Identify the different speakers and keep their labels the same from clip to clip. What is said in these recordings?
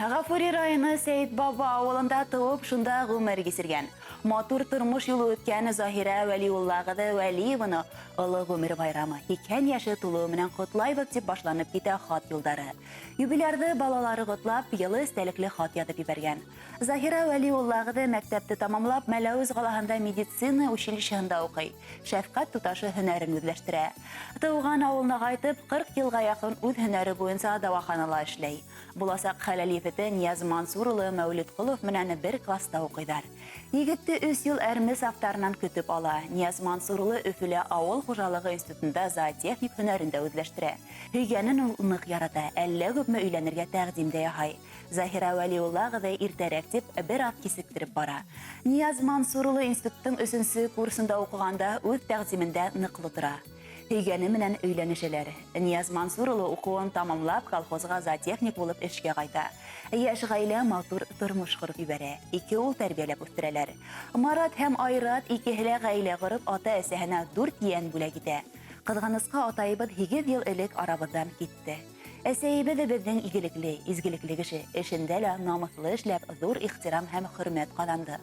Speaker 1: Гафури районы Сейт Баба авылында туып, шунда гомер кисергән. Матур тормыш юлы үткән Заһира Вәлиуллағыды Вәлиеваны олы гомер байрамы 2 яшы тулуы менән котлайбыз дип башланып китә хат юлдары. Юбилярды балалары котлап, йылы истәлекле хат язып ибәргән. Заһира Вәлиуллағыды мәктәпте тамамлап, Мәләвез калаһында медицина училищеһында укый. Шәфкать туташы һөнәрен үзләштерә. Туган авылына кайтып, 40 елга якын үз һөнәре буенча дәваханала эшләй. Буласак хәләлифете Нияз Мансур улы Мәүлид Кулов менән бер класста укыйлар. Егетте 3 ел әрме сафтарынан көтеп ала. Нияз Мансур улы Өфөлә авыл хуҗалыгы институтында зоотехник һөнәрендә үзләштерә. Һөйгәнен ул нык ярата, әллә күпме өйләнергә тәкъдимдә яһай. Заһира Вәлиуллағыды иртәрәк дип бер ат кисектереп бара. Нияз Мансур улы институттың 3нче курсында укыганда үз тәкъдимендә ныклы тора. Һөйгәне менән өйләнешәләр. Нияз Мансур улы укуын тамамлап, колхозга зоотехник булып эшкә кайта. Яшь гаилә матур тормыш корып ибәрә. 2 ул тәрбияләп үстерәләр. Марат һәм Айрат икеһелә гаилә корып, ата-әсәһенә 4 ян бүләк итә. Кызганыска атайыбыз 8 ел элек арабыздан китте. Әсәйебез дә безнең игелекле, изгелекле кеше, эшендә лә намыслы эшләп, зур ихтирам һәм хөрмәт казанды.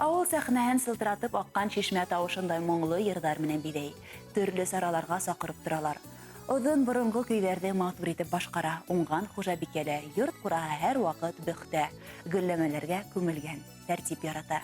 Speaker 1: Авыл сәхнәһен сылтыратып аккан чишмә тавышындай моңлы йырдар менән бидәй. Төрле сараларга сакырып торалар. Озын борынгы көйләрде матур итеп башкара. Уңган хуҗабикәләр йорт кураһы һәр вакыт бөхтә, гөлләмәләргә күмелгән, тәртип ярата.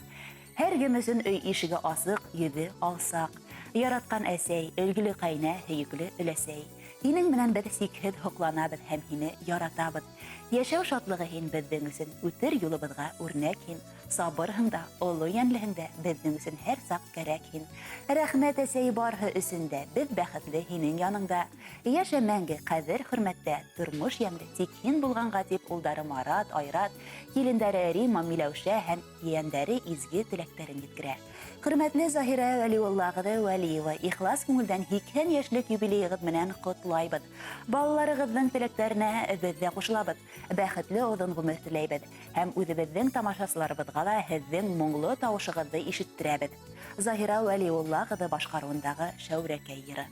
Speaker 1: Һәр кем өчен өй ишеге асык, йөзе алсак. Яраткан әсәй, өлгеле кайна, һөйүкле өләсәй. Һинең менән бер сикһез хокланабыз һәм һине яратабыз. Яшәү шатлыгы һин безнең өчен, үтер юлыбызга үрнәк һин. Сабырһың да, олы янлыһың да, безнең өчен һәр сак кәрәк һин. Рәхмәт әсәй барһы өсендә, без бәхетле һинең яныңда. Яшә мәңге кадер хөрмәттә, тормыш ямлы тик һин булганга дип улдары Марат, Айрат, килендәре Рима, Миләүшә һәм ияндәре изге теләктәрен җиткерә. Хөрмәтле Заһира Вәлиуллағыды Вәлиева, ихлас күңелдән 2 яшьлек юбилейгыз менән котлайбыз. Балаларыгызның теләкләренә без дә кушылабыз. Бәхетле озын гомер теләйбез һәм үзебезнең тамашачыларыбызга да һезнең моңлы тавышыгызны ишеттерәбез. Заһира Вәлиуллағыды башкаруындагы Шәүрәкәй йыры.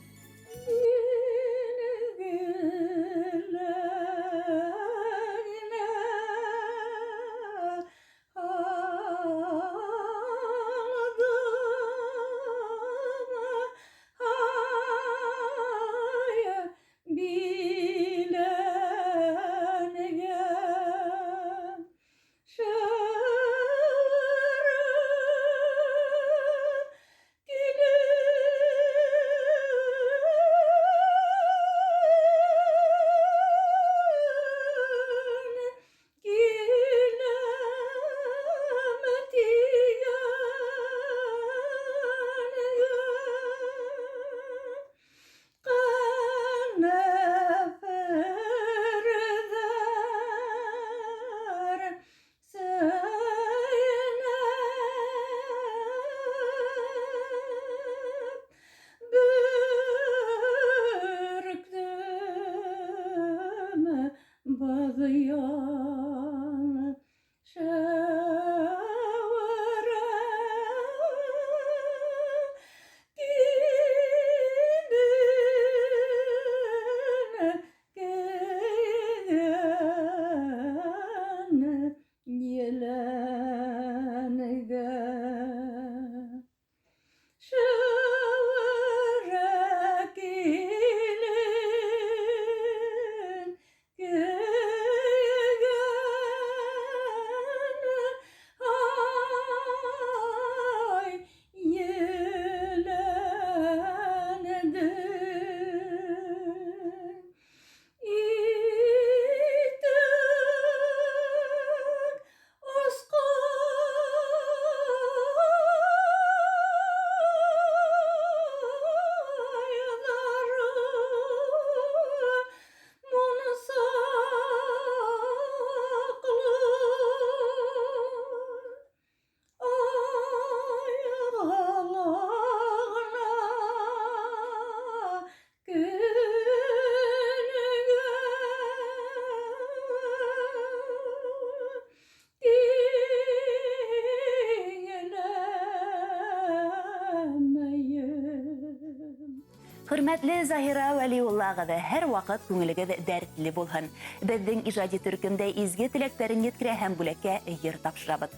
Speaker 1: Hürmetli Zahira Veliullah'ı her vakit көңілігіз дәртлі болған. Біздің ижади түркімде изге тілектерін еткіре һәм бүлекке егер тапшырабыд.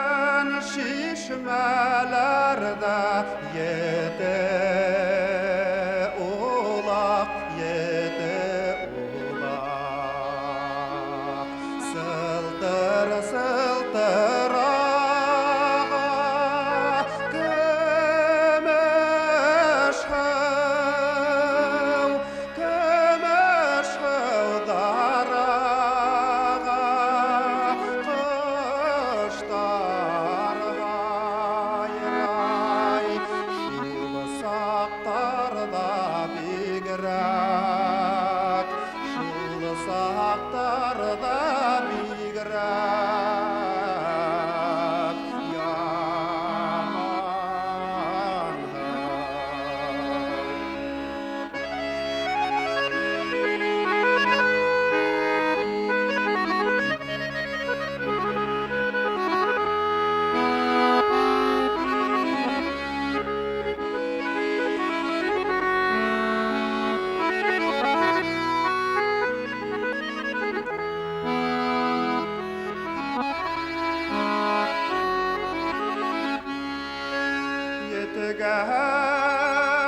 Speaker 2: Yetegen şişmelerde yete ulak, yete ulak. Sıltır sıltır ağa, kömüş hıv darağa. Kışlar hayray, şulu saktarda bigrek, şulu saktarda bigrek, yaman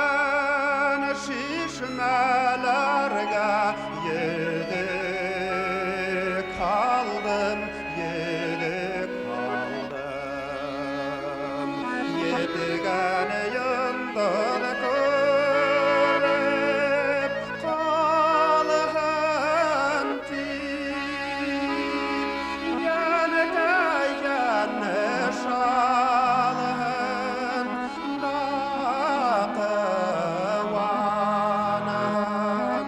Speaker 2: Yetegen şişmelerge yedik kaldım, yedik kaldım. Yetegen yıldız görüp kalın tip, yanıka yanlış alın. Dağıvanan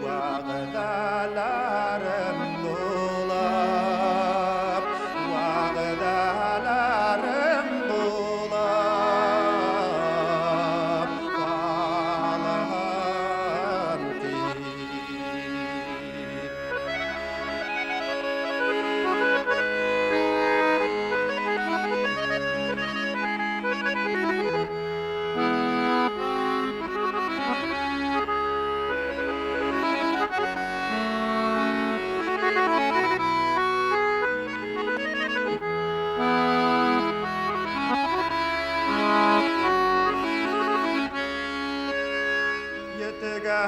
Speaker 2: vağdalarım dolap, vağdalarım dolap, kalın tip. Yetegen